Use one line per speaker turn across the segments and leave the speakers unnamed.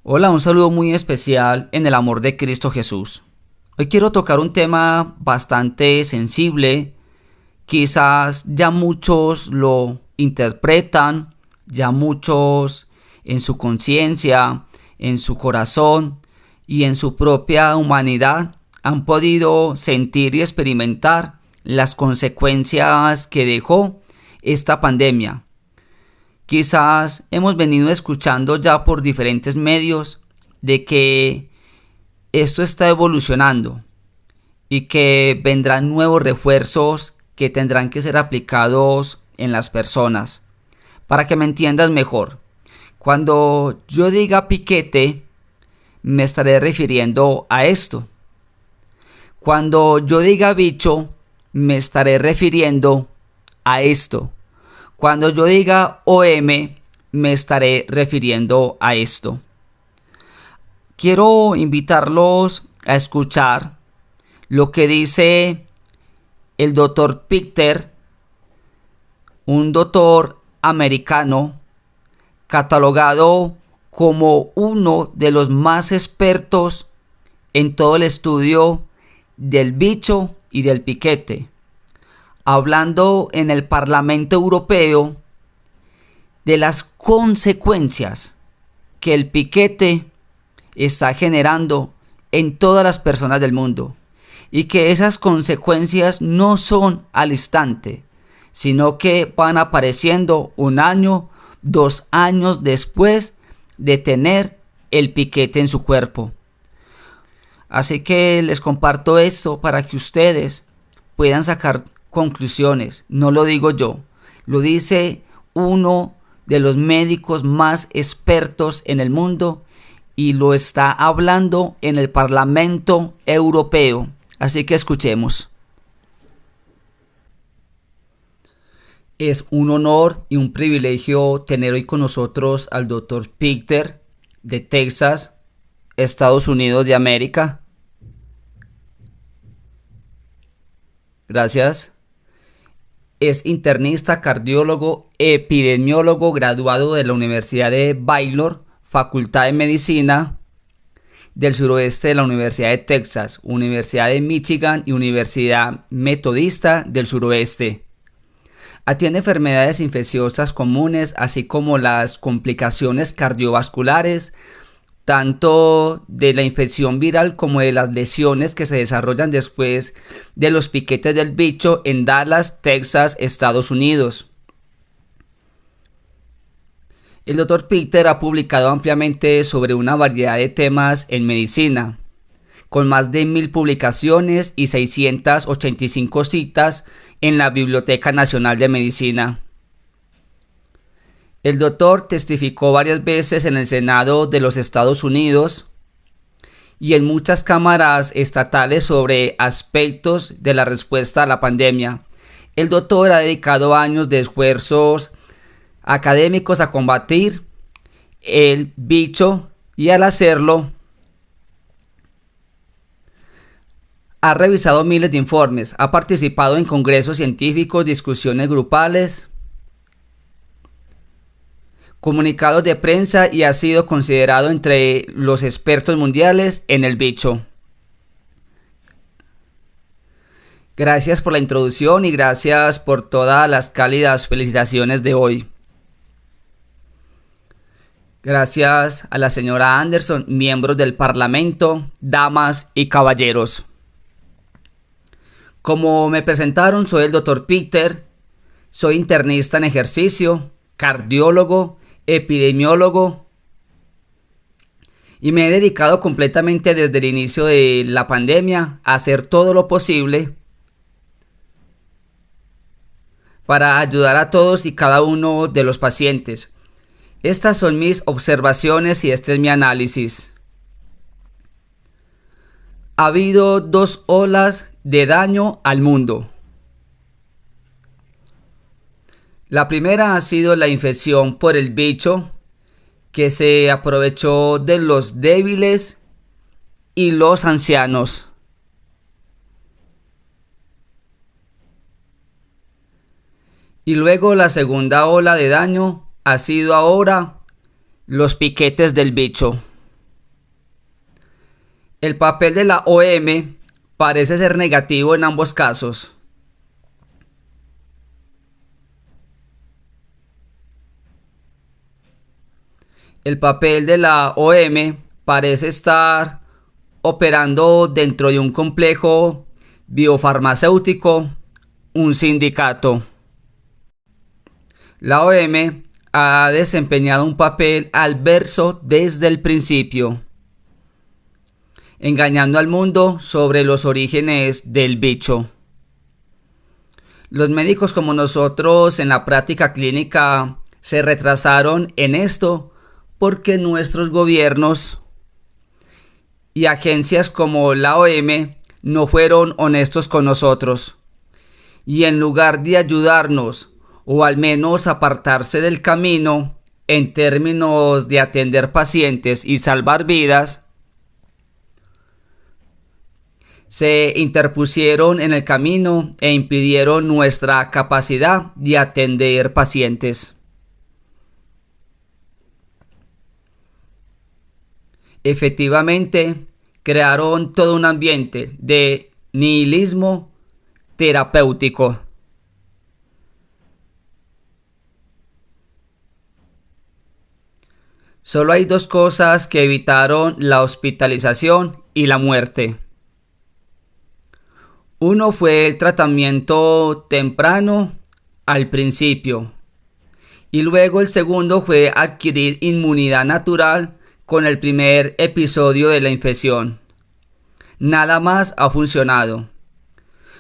Hola, un saludo muy especial en el amor de Cristo Jesús. Hoy quiero tocar un tema bastante sensible. Quizás ya muchos lo interpretan, ya muchos en su conciencia, en su corazón y en su propia humanidad han podido sentir y experimentar las consecuencias que dejó esta pandemia. Quizás hemos venido escuchando ya por diferentes medios de que esto está evolucionando y que vendrán nuevos refuerzos que tendrán que ser aplicados en las personas. Para que me entiendas mejor, cuando yo diga piquete, me estaré refiriendo a esto. Cuando yo diga bicho, me estaré refiriendo a esto. Cuando yo diga OM, me estaré refiriendo a esto. Quiero invitarlos a escuchar lo que dice el doctor Pichter, un doctor americano catalogado como uno de los más expertos en todo el estudio del bicho y del piquete, hablando en el Parlamento Europeo de las consecuencias que el piquete está generando en todas las personas del mundo y que esas consecuencias no son al instante, sino que van apareciendo 1 año, 2 años después de tener el piquete en su cuerpo. Así que les comparto esto para que ustedes puedan sacar conclusiones. No lo digo yo, lo dice uno de los médicos más expertos en el mundo y lo está hablando en el Parlamento Europeo. Así que escuchemos. Es un honor y un privilegio tener hoy con nosotros al doctor Pichter de Texas, Estados Unidos de América. Gracias. Es internista, cardiólogo, epidemiólogo graduado de la Universidad de Baylor, Facultad de Medicina del suroeste de la Universidad de Texas, Universidad de Michigan y Universidad Metodista del suroeste. Atiende enfermedades infecciosas comunes, así como las complicaciones cardiovasculares, tanto de la infección viral como de las lesiones que se desarrollan después de los piquetes del bicho en Dallas, Texas, Estados Unidos. El Dr. Pichter ha publicado ampliamente sobre una variedad de temas en medicina, con más de 1000 publicaciones y 685 citas en la Biblioteca Nacional de Medicina. El doctor testificó varias veces en el Senado de los Estados Unidos y en muchas cámaras estatales sobre aspectos de la respuesta a la pandemia. El doctor ha dedicado años de esfuerzos académicos a combatir el bicho y al hacerlo ha revisado miles de informes, ha participado en congresos científicos, discusiones grupales, comunicados de prensa y ha sido considerado entre los expertos mundiales en el bicho. Gracias por la introducción y gracias por todas las cálidas felicitaciones de hoy. Gracias a la señora Anderson, miembros del Parlamento, damas y caballeros. Como me presentaron, soy el Dr. Pichter, soy internista en ejercicio, cardiólogo, epidemiólogo y me he dedicado completamente desde el inicio de la pandemia a hacer todo lo posible para ayudar a todos y cada uno de los pacientes. Estas son mis observaciones y este es mi análisis. Ha habido 2 olas de daño al mundo. La primera ha sido la infección por el bicho, que se aprovechó de los débiles y los ancianos. Y luego la segunda ola de daño ha sido ahora los piquetes del bicho. El papel de la OM parece ser negativo en ambos casos. El papel de la OM parece estar operando dentro de un complejo biofarmacéutico, un sindicato. La OM ha desempeñado un papel adverso desde el principio, engañando al mundo sobre los orígenes del bicho. Los médicos como nosotros en la práctica clínica se retrasaron en esto porque nuestros gobiernos y agencias como la OM no fueron honestos con nosotros. Y en lugar de ayudarnos o al menos apartarse del camino en términos de atender pacientes y salvar vidas, se interpusieron en el camino e impidieron nuestra capacidad de atender pacientes. Efectivamente, crearon todo un ambiente de nihilismo terapéutico. Solo hay dos cosas que evitaron la hospitalización y la muerte. Uno fue el tratamiento temprano al principio, y luego el segundo fue adquirir inmunidad natural con el primer episodio de la infección. Nada más ha funcionado.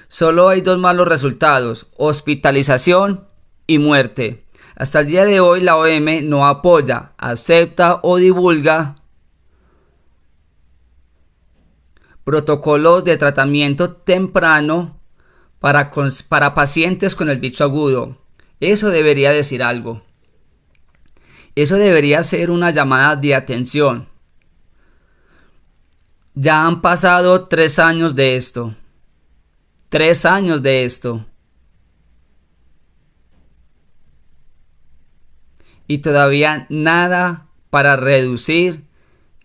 Solo hay dos malos resultados: hospitalización y muerte. Hasta el día de hoy la OM no apoya, acepta o divulga protocolos de tratamiento temprano para pacientes con el bicho agudo. Eso debería decir algo. Eso debería ser una llamada de atención. Ya han pasado 3 años de esto. 3 años de esto. Y todavía nada para reducir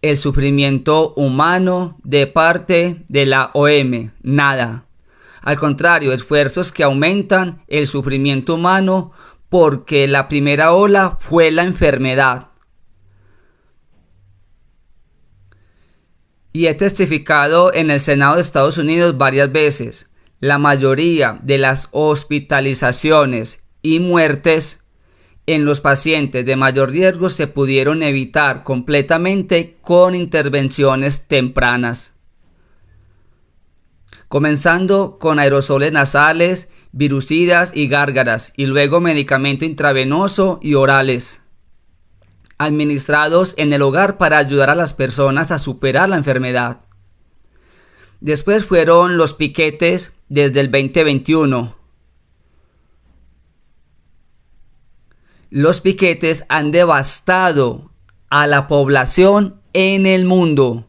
el sufrimiento humano de parte de la OM. Nada. Al contrario, esfuerzos que aumentan el sufrimiento humano porque la primera ola fue la enfermedad. Y he testificado en el Senado de Estados Unidos varias veces. La mayoría de las hospitalizaciones y muertes en los pacientes de mayor riesgo se pudieron evitar completamente con intervenciones tempranas. Comenzando con aerosoles nasales, virucidas y gárgaras, y luego medicamento intravenoso y orales, administrados en el hogar para ayudar a las personas a superar la enfermedad. Después fueron los piquetes desde el 2021. Los piquetes han devastado a la población en el mundo.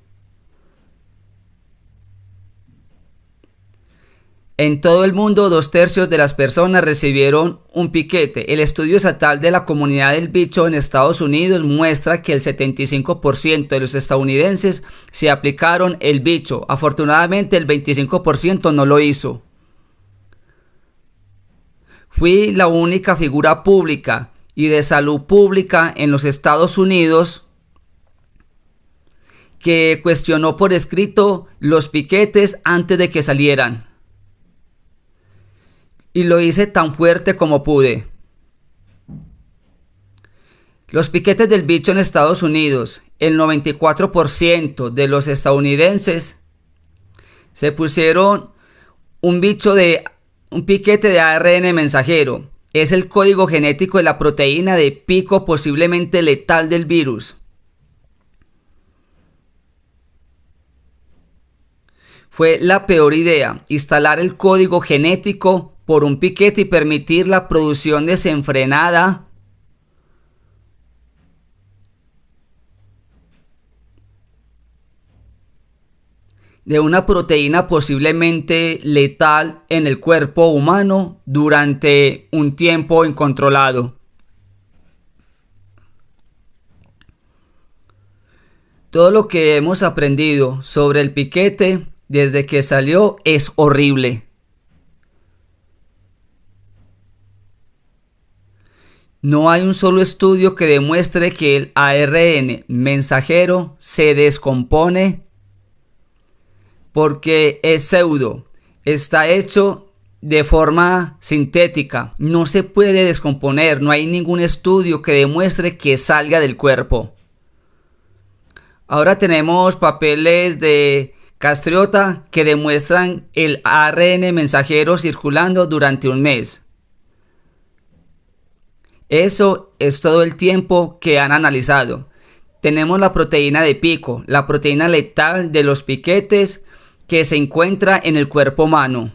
En todo el mundo, 2/3 de las personas recibieron un piquete. El estudio estatal de la comunidad del bicho en Estados Unidos muestra que el 75% de los estadounidenses se aplicaron el bicho. Afortunadamente, el 25% no lo hizo. Fui la única figura pública y de salud pública en los Estados Unidos que cuestionó por escrito los piquetes antes de que salieran. Y lo hice tan fuerte como pude. Los piquetes del bicho en Estados Unidos, el 94% de los estadounidenses se pusieron un piquete de ARN mensajero. Es el código genético de la proteína de pico posiblemente letal del virus. Fue la peor idea instalar el código genético por un piquete y permitir la producción desenfrenada de una proteína posiblemente letal en el cuerpo humano durante un tiempo incontrolado. Todo lo que hemos aprendido sobre el piquete desde que salió es horrible. No hay un solo estudio que demuestre que el ARN mensajero se descompone porque es pseudo. Está hecho de forma sintética. No se puede descomponer. No hay ningún estudio que demuestre que salga del cuerpo. Ahora tenemos papeles de Castriota que demuestran el ARN mensajero circulando durante un mes. Eso es todo el tiempo que han analizado. Tenemos la proteína de pico, la proteína letal de los piquetes que se encuentra en el cuerpo humano.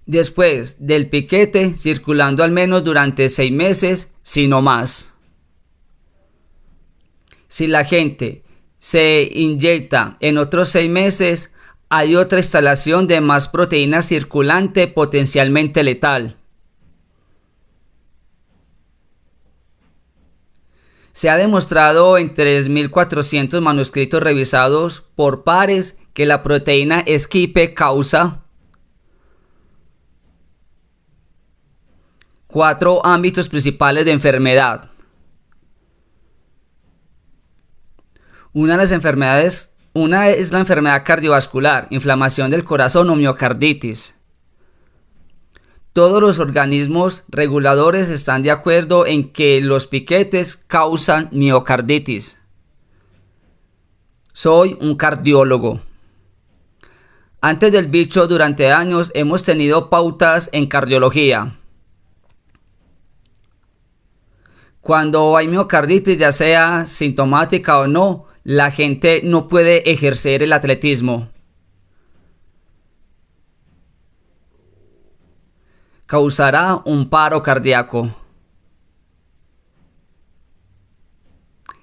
Después del piquete, circulando al menos durante 6 meses, si no más. Si la gente se inyecta en otros 6 meses, hay otra instalación de más proteína circulante potencialmente letal. Se ha demostrado en 3.400 manuscritos revisados por pares que la proteína esquipe causa 4 ámbitos principales de enfermedad. Una es la enfermedad cardiovascular, inflamación del corazón o miocarditis. Todos los organismos reguladores están de acuerdo en que los piquetes causan miocarditis. Soy un cardiólogo. Antes del bicho, durante años hemos tenido pautas en cardiología. Cuando hay miocarditis, ya sea sintomática o no, la gente no puede ejercer el atletismo. Causará un paro cardíaco.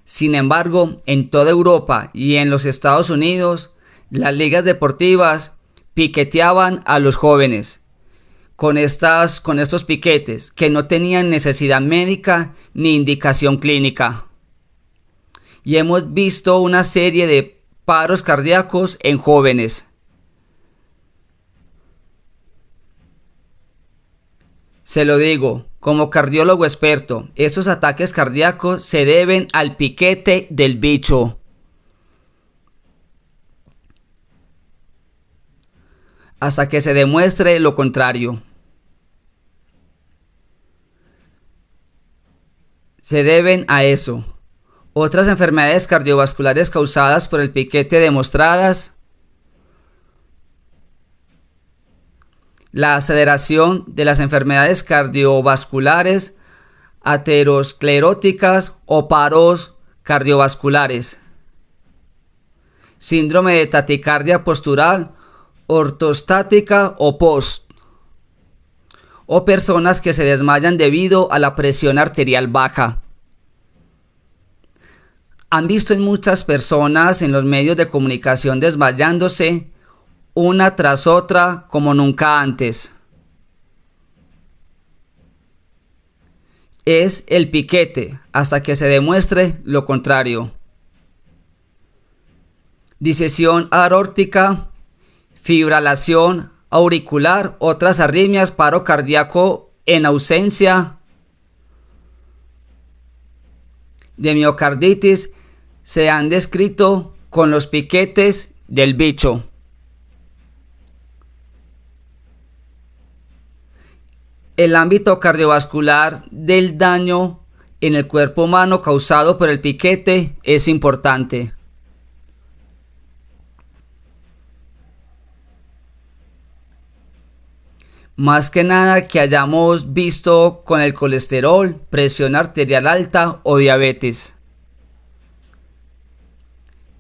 Sin embargo, en toda Europa y en los Estados Unidos, las ligas deportivas piqueteaban a los jóvenes con estos piquetes que no tenían necesidad médica ni indicación clínica. Y hemos visto una serie de paros cardíacos en jóvenes. Se lo digo, como cardiólogo experto, esos ataques cardíacos se deben al piquete del bicho. Hasta que se demuestre lo contrario. Se deben a eso. Otras enfermedades cardiovasculares causadas por el piquete demostradas: la aceleración de las enfermedades cardiovasculares ateroscleróticas o paros cardiovasculares, síndrome de taquicardia postural, ortostática o post, o personas que se desmayan debido a la presión arterial baja. Han visto en muchas personas en los medios de comunicación desmayándose una tras otra como nunca antes. Es el piquete hasta que se demuestre lo contrario. Disección aórtica, fibrilación auricular, otras arritmias, paro cardíaco en ausencia de miocarditis se han descrito con los piquetes del bicho. El ámbito cardiovascular del daño en el cuerpo humano causado por el piquete es importante. Más que nada que hayamos visto con el colesterol, presión arterial alta o diabetes.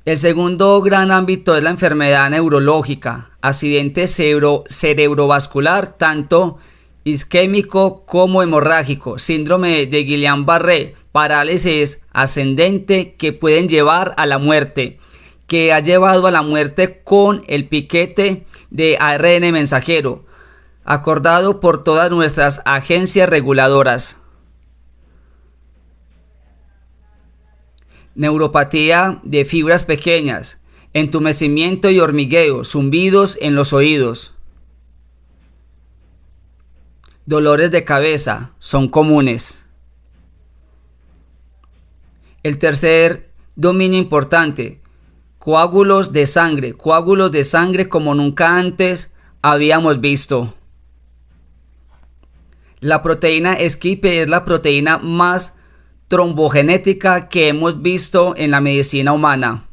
El segundo gran ámbito es la enfermedad neurológica, accidente cerebrovascular, tanto isquémico como hemorrágico, síndrome de Guillain-Barré, parálisis ascendente que pueden llevar a la muerte, que ha llevado a la muerte con el piquete de ARN mensajero, acordado por todas nuestras agencias reguladoras. neuropatía de fibras pequeñas, entumecimiento y hormigueo, zumbidos en los oídos. Dolores de cabeza son comunes. El tercer dominio importante, coágulos de sangre como nunca antes habíamos visto. La proteína Esquipe es la proteína más trombogenética que hemos visto en la medicina humana.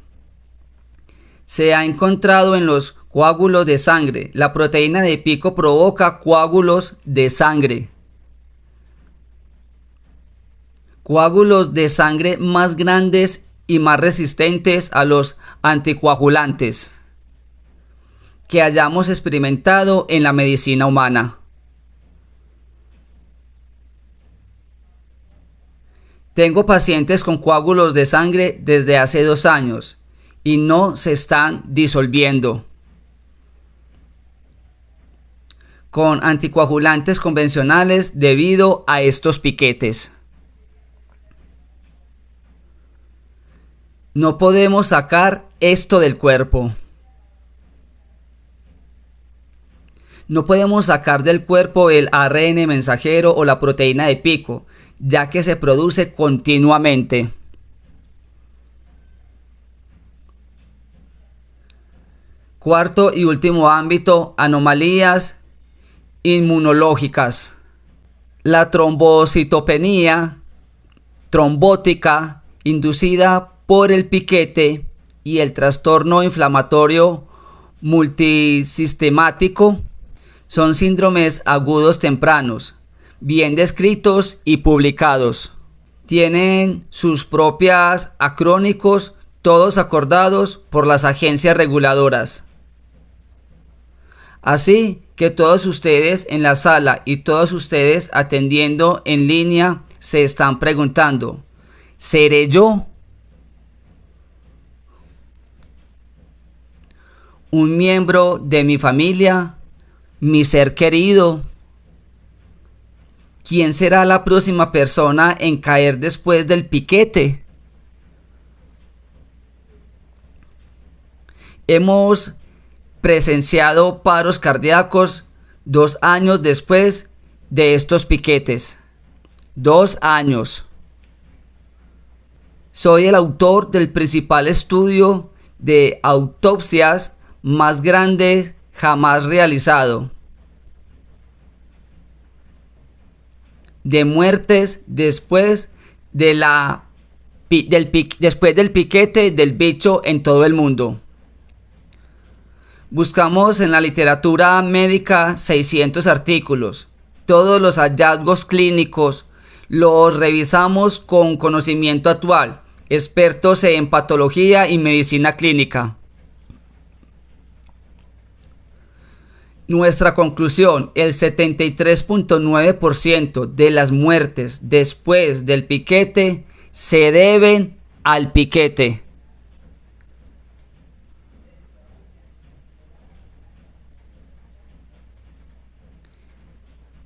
Se ha encontrado en los coágulos de sangre. La proteína de pico provoca coágulos de sangre. Coágulos de sangre más grandes y más resistentes a los anticoagulantes que hayamos experimentado en la medicina humana. Tengo pacientes con coágulos de sangre desde hace 2 años y no se están disolviendo. Con anticoagulantes convencionales debido a estos piquetes. No podemos sacar esto del cuerpo. No podemos sacar del cuerpo el ARN mensajero o la proteína de pico, ya que se produce continuamente. Cuarto y último ámbito, anomalías inmunológicas. La trombocitopenia trombótica inducida por el piquete y el trastorno inflamatorio multisistemático son síndromes agudos tempranos, bien descritos y publicados. Tienen sus propios acrónicos, todos acordados por las agencias reguladoras. Así que todos ustedes en la sala y todos ustedes atendiendo en línea se están preguntando, ¿seré yo? ¿Un miembro de mi familia? ¿Mi ser querido? ¿Quién será la próxima persona en caer después del piquete? Hemos presenciado paros cardíacos 2 años después de estos piquetes. 2 años. Soy el autor del principal estudio de autopsias más grande jamás realizado. De muertes después del piquete del bicho en todo el mundo. Buscamos en la literatura médica 600 artículos. Todos los hallazgos clínicos los revisamos con conocimiento actual, expertos en patología y medicina clínica. Nuestra conclusión, el 73.9% de las muertes después del piquete se deben al piquete.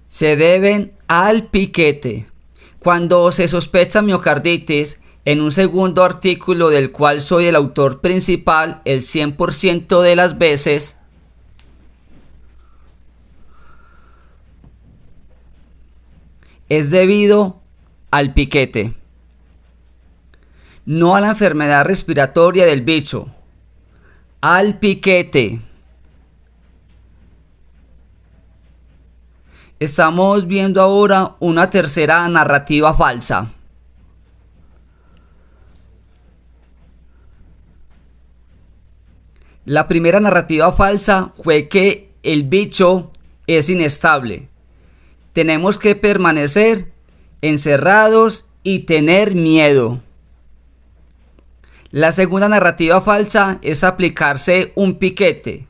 Se deben al piquete. Cuando se sospecha miocarditis, en un segundo artículo del cual soy el autor principal, el 100% de las veces es debido al piquete, no a la enfermedad respiratoria del bicho, al piquete. Estamos viendo ahora una tercera narrativa falsa. La primera narrativa falsa fue que el bicho es inestable. Tenemos que permanecer encerrados y tener miedo. La segunda narrativa falsa es aplicarse un piquete.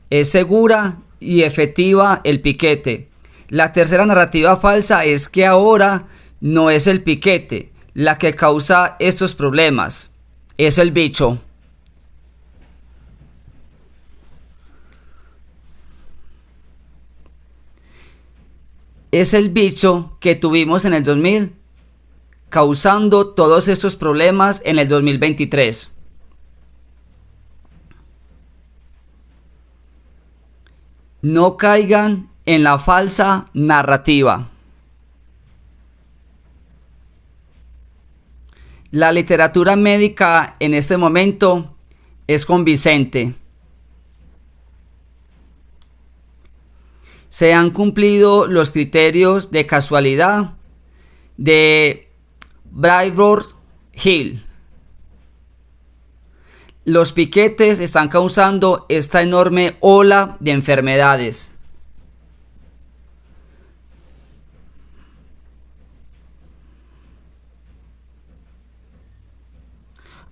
Es segura y efectiva el piquete. La tercera narrativa falsa es que ahora no es el piquete la que causa estos problemas, es el bicho. Es el bicho que tuvimos en el 2014 causando todos estos problemas en el 2023. No caigan en la falsa narrativa. La literatura médica en este momento es convincente. Se han cumplido los criterios de casualidad de Braidwood Hill. Los piquetes están causando esta enorme ola de enfermedades.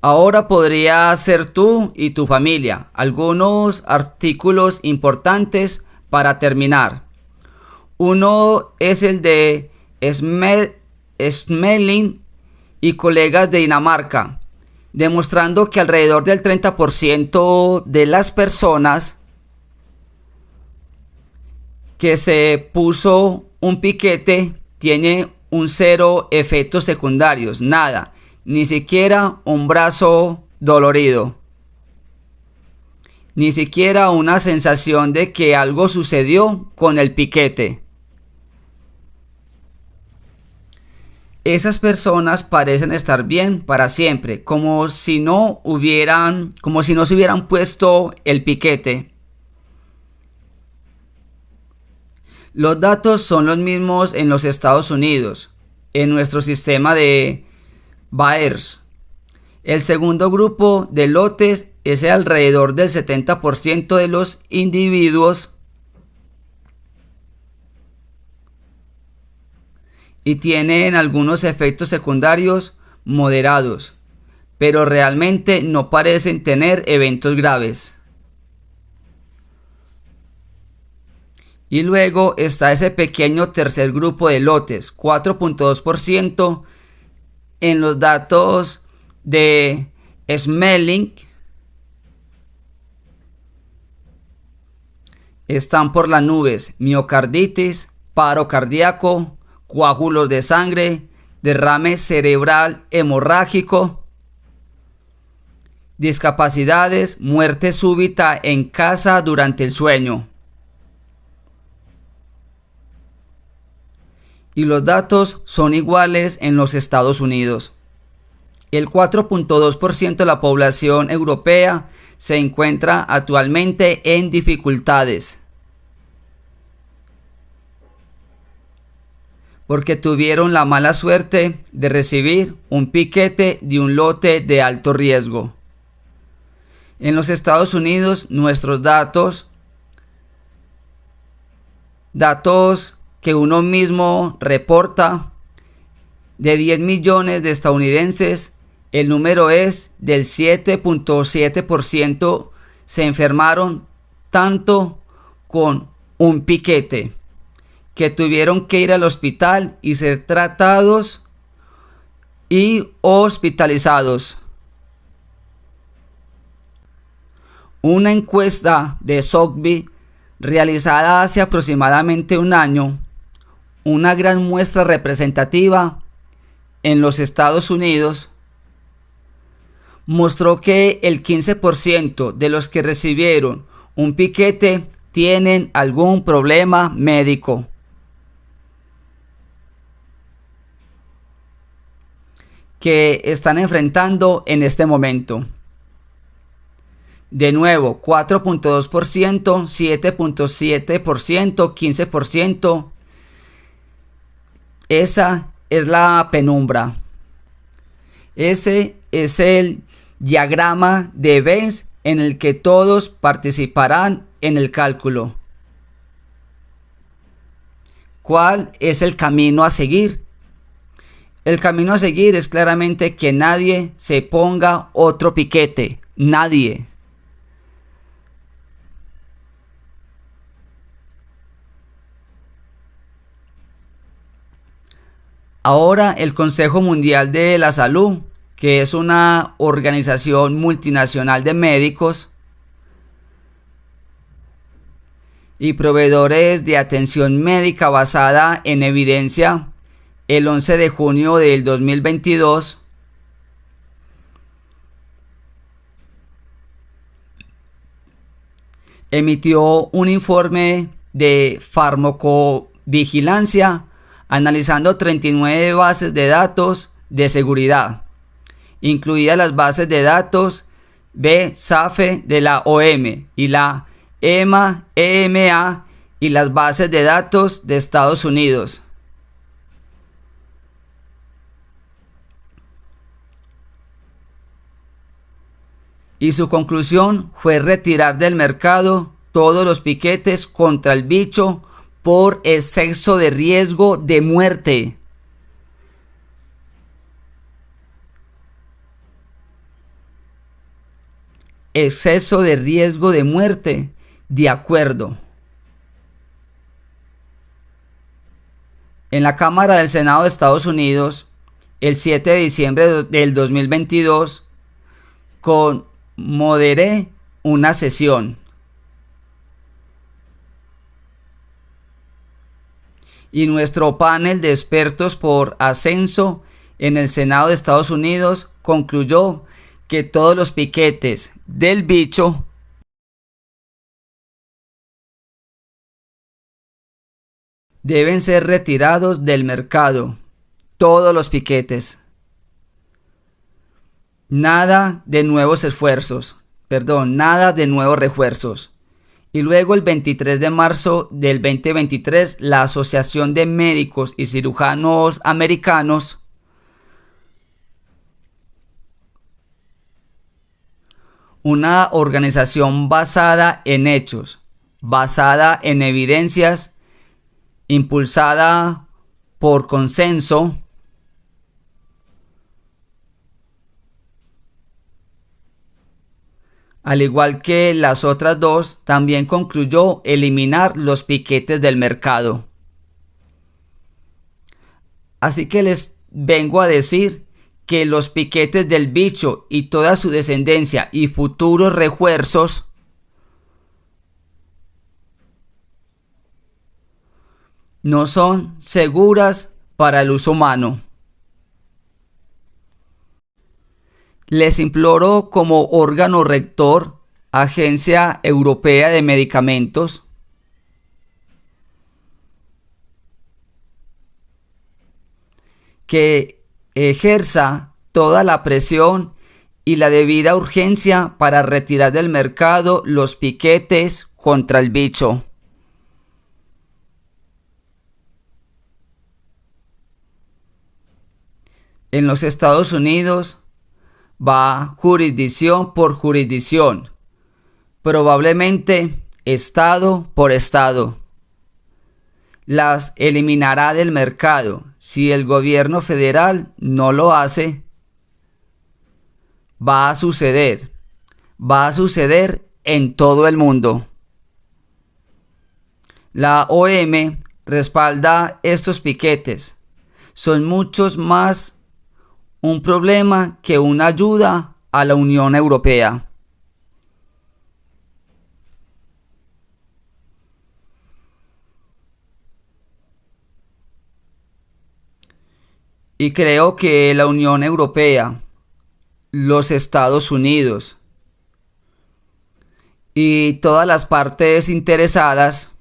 Ahora podría ser tú y tu familia. Algunos artículos importantes para terminar. Uno es el de Smelling y colegas de Dinamarca, demostrando que alrededor del 30% de las personas que se puso un piquete tiene un cero efectos secundarios, nada. Ni siquiera un brazo dolorido. Ni siquiera una sensación de que algo sucedió con el piquete. Esas personas parecen estar bien para siempre, como si no se hubieran puesto el piquete. Los datos son los mismos en los Estados Unidos, en nuestro sistema de Bayers. El segundo grupo de lotes es alrededor del 70% de los individuos y tienen algunos efectos secundarios moderados, pero realmente no parecen tener eventos graves. Y luego está ese pequeño tercer grupo de lotes, 4.2%, en los datos de Smelling están por las nubes: miocarditis, paro cardíaco, coágulos de sangre, derrame cerebral hemorrágico, discapacidades, muerte súbita en casa durante el sueño. Y los datos son iguales en los Estados Unidos. El 4.2% de la población europea se encuentra actualmente en dificultades porque tuvieron la mala suerte de recibir un piquete de un lote de alto riesgo. En los Estados Unidos, nuestros datos que uno mismo reporta, de 10 millones de estadounidenses, el número es del 7.7% se enfermaron tanto con un piquete que tuvieron que ir al hospital y ser tratados y hospitalizados. Una encuesta de Sotheby realizada hace aproximadamente un año, una gran muestra representativa en los Estados Unidos, mostró que el 15% de los que recibieron un piquete tienen algún problema médico. Que están enfrentando en este momento. De nuevo, 4.2%, 7.7%, 15%. Esa es la penumbra. Ese es el diagrama de Venn en el que todos participarán en el cálculo. ¿Cuál es el camino a seguir? El camino a seguir es claramente que nadie se ponga otro piquete. Nadie. Ahora el Consejo Mundial de la Salud, que es una organización multinacional de médicos y proveedores de atención médica basada en evidencia, el 11 de junio del 2022, emitió un informe de farmacovigilancia analizando 39 bases de datos de seguridad, incluidas las bases de datos BSAFE de la OM y la EMA y las bases de datos de Estados Unidos. Y su conclusión fue retirar del mercado todos los piquetes contra el bicho por exceso de riesgo de muerte. Exceso de riesgo de muerte, de acuerdo. En la Cámara del Senado de Estados Unidos, el 7 de diciembre del 2022, moderé una sesión. Y nuestro panel de expertos por ascenso en el Senado de Estados Unidos concluyó que todos los piquetes del bicho deben ser retirados del mercado. Todos los piquetes. Nada de nuevos refuerzos. Y luego el 23 de marzo del 2023, la Asociación de Médicos y Cirujanos Americanos una organización basada en hechos, basada en evidencias, impulsada por consenso, al igual que las otras dos, también concluyó eliminar los piquetes del mercado. Así que les vengo a decir que los piquetes del bicho y toda su descendencia y futuros refuerzos no son seguras para el uso humano. Les imploro como órgano rector, Agencia Europea de Medicamentos, que ejerza toda la presión y la debida urgencia para retirar del mercado los piquetes contra el bicho. En los Estados Unidos va jurisdicción por jurisdicción, probablemente estado por estado. Las eliminará del mercado si el gobierno federal no lo hace. Va a suceder en todo el mundo. La OM respalda estos piquetes. Son muchos más un problema que una ayuda a la Unión Europea. Y creo que la Unión Europea, los Estados Unidos y todas las partes interesadas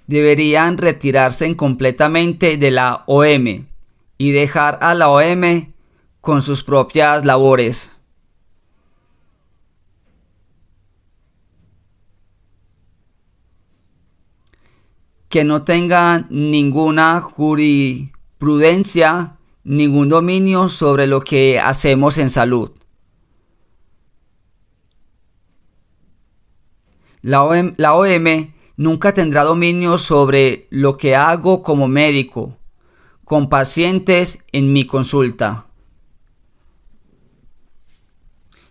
deberían retirarse completamente de la OM y dejar a la OM con sus propias labores. Que no tengan ninguna jurisprudencia, ningún dominio sobre lo que hacemos en salud. La OM nunca tendrá dominio sobre lo que hago como médico, con pacientes en mi consulta.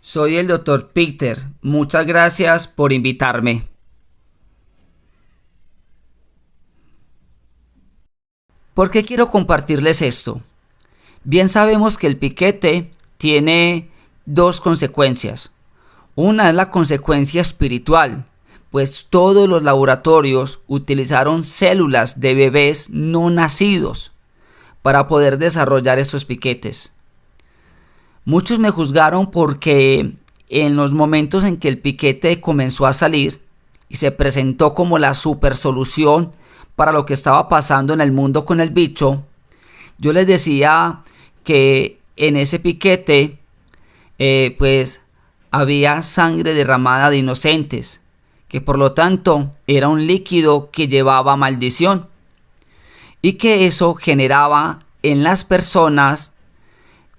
Soy el Dr. Peter. Muchas gracias por invitarme. ¿Por qué quiero compartirles esto? Bien sabemos que el piquete tiene dos consecuencias. Una es la consecuencia espiritual, pues todos los laboratorios utilizaron células de bebés no nacidos para poder desarrollar estos piquetes. Muchos me juzgaron porque en los momentos en que el piquete comenzó a salir y se presentó como la super solución para lo que estaba pasando en el mundo con el bicho, yo les decía que en ese piquete pues había sangre derramada de inocentes, que por lo tanto era un líquido que llevaba maldición y que eso generaba en las personas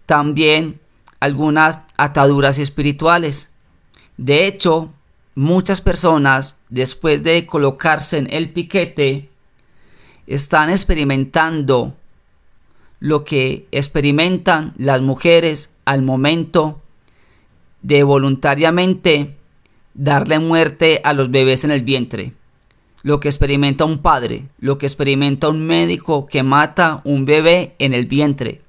también algunas ataduras espirituales. De hecho, muchas personas, después de colocarse en el piquete, están experimentando lo que experimentan las mujeres al momento de voluntariamente darle muerte a los bebés en el vientre. Lo que experimenta un padre, lo que experimenta un médico que mata un bebé en el vientre.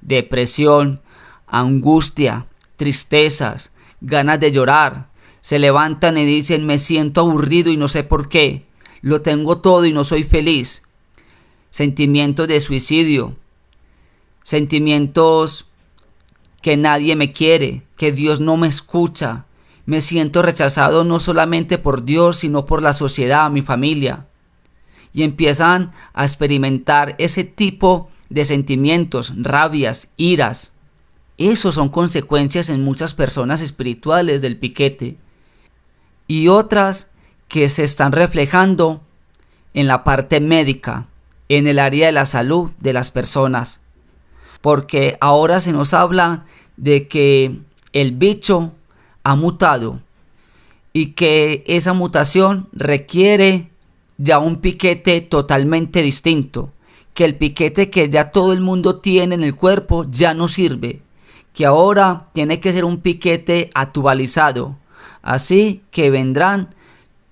Depresión, angustia, tristezas, ganas de llorar. Se levantan y dicen: me siento aburrido y no sé por qué. Lo tengo todo y no soy feliz. Sentimientos de suicidio. Sentimientos que nadie me quiere, que Dios no me escucha. Me siento rechazado no solamente por Dios, sino por la sociedad, mi familia. Y empiezan a experimentar ese tipo de sentimientos, rabias, iras. Esos son consecuencias en muchas personas espirituales del piquete. Y otras que se están reflejando en la parte médica, en el área de la salud de las personas. Porque ahora se nos habla de que el bicho ha mutado y que esa mutación requiere ya un piquete totalmente distinto, que el piquete que ya todo el mundo tiene en el cuerpo ya no sirve, que ahora tiene que ser un piquete actualizado. Así que vendrán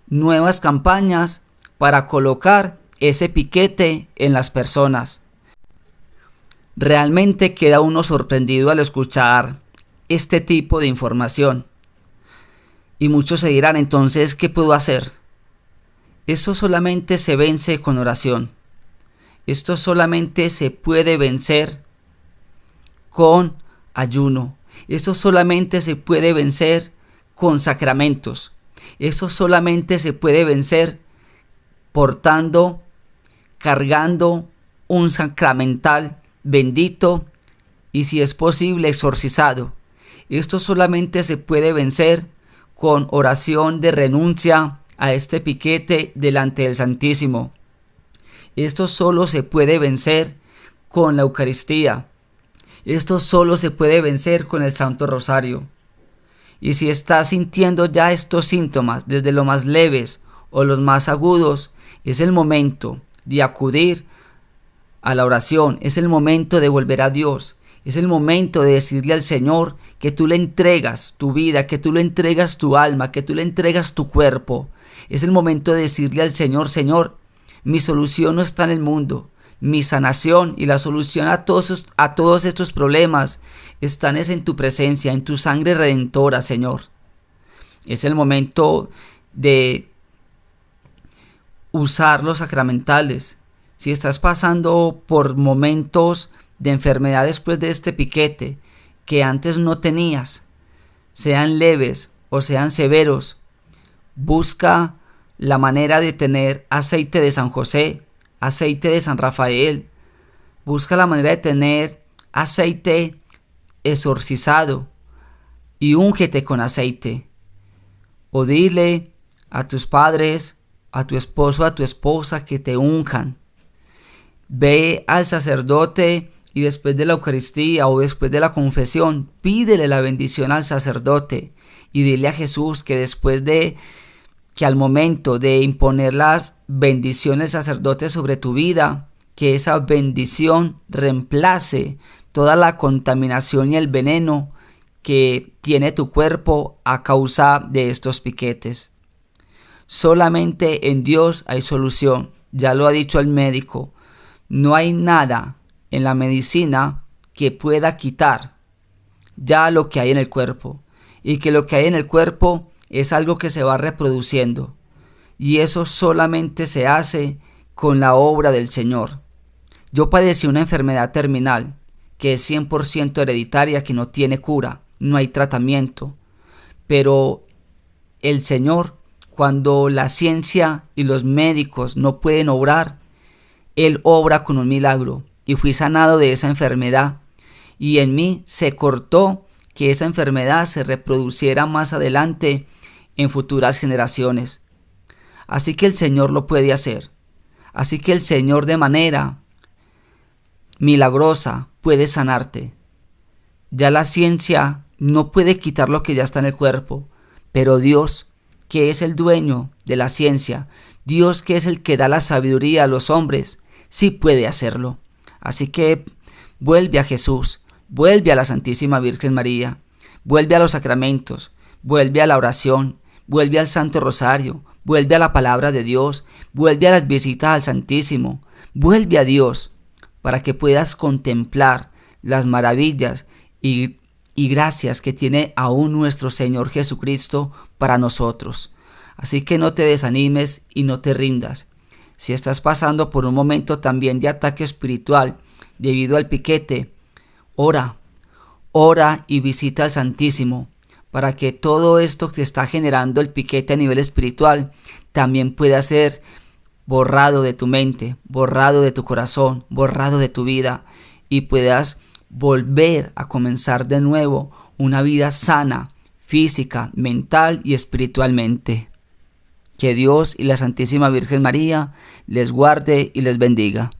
nuevas campañas para colocar ese piquete en las personas. Realmente queda uno sorprendido al escuchar este tipo de información. Y muchos se dirán: entonces, ¿qué puedo hacer? Esto solamente se vence con oración. Esto solamente se puede vencer con ayuno. Esto solamente se puede vencer con sacramentos. Esto solamente se puede vencer portando, cargando un sacramental bendito y, si es posible, exorcizado. Esto solamente se puede vencer con oración de renuncia a este piquete delante del Santísimo. Esto solo se puede vencer con la Eucaristía. Esto solo se puede vencer con el Santo Rosario. Y si estás sintiendo ya estos síntomas, desde los más leves o los más agudos, es el momento de acudir a la oración, es el momento de volver a Dios. Es el momento de decirle al Señor que tú le entregas tu vida, que tú le entregas tu alma, que tú le entregas tu cuerpo. Es el momento de decirle al Señor: Señor, mi solución no está en el mundo. Mi sanación y la solución a todos estos problemas están en tu presencia, en tu sangre redentora, Señor. Es el momento de usar los sacramentales. Si estás pasando por momentos de enfermedad después de este piquete que antes no tenías, sean leves o sean severos, busca la manera de tener aceite de San José, aceite de San Rafael. Busca la manera de tener aceite exorcizado y úngete con aceite. O dile a tus padres, a tu esposo, a tu esposa que te unjan. Ve al sacerdote y después de la Eucaristía o después de la confesión, pídele la bendición al sacerdote y dile a Jesús que después de que al momento de imponer las bendiciones del sacerdote sobre tu vida, que esa bendición reemplace toda la contaminación y el veneno que tiene tu cuerpo a causa de estos piquetes. Solamente en Dios hay solución, ya lo ha dicho el médico. No hay nada en la medicina que pueda quitar ya lo que hay en el cuerpo, y que lo que hay en el cuerpo es algo que se va reproduciendo. Y eso solamente se hace con la obra del Señor. Yo padecí una enfermedad terminal que es 100% hereditaria, que no tiene cura, no hay tratamiento. Pero el Señor, cuando la ciencia y los médicos no pueden obrar, Él obra con un milagro, y fui sanado de esa enfermedad. Y en mí se cortó que esa enfermedad se reproduciera más adelante en futuras generaciones. Así que el Señor lo puede hacer. Así que el Señor de manera milagrosa puede sanarte. Ya la ciencia no puede quitar lo que ya está en el cuerpo, pero Dios, que es el dueño de la ciencia, Dios que es el que da la sabiduría a los hombres, sí puede hacerlo. Así que vuelve a Jesús, vuelve a la Santísima Virgen María, vuelve a los sacramentos, vuelve a la oración, vuelve al Santo Rosario, vuelve a la palabra de Dios, vuelve a las visitas al Santísimo, vuelve a Dios para que puedas contemplar las maravillas y gracias que tiene aún nuestro Señor Jesucristo para nosotros. Así que no te desanimes y no te rindas. Si estás pasando por un momento también de ataque espiritual debido al piquete, ora y visita al Santísimo para que todo esto que está generando el piquete a nivel espiritual también pueda ser borrado de tu mente, borrado de tu corazón, borrado de tu vida, y puedas volver a comenzar de nuevo una vida sana, física, mental y espiritualmente. Que Dios y la Santísima Virgen María les guarde y les bendiga.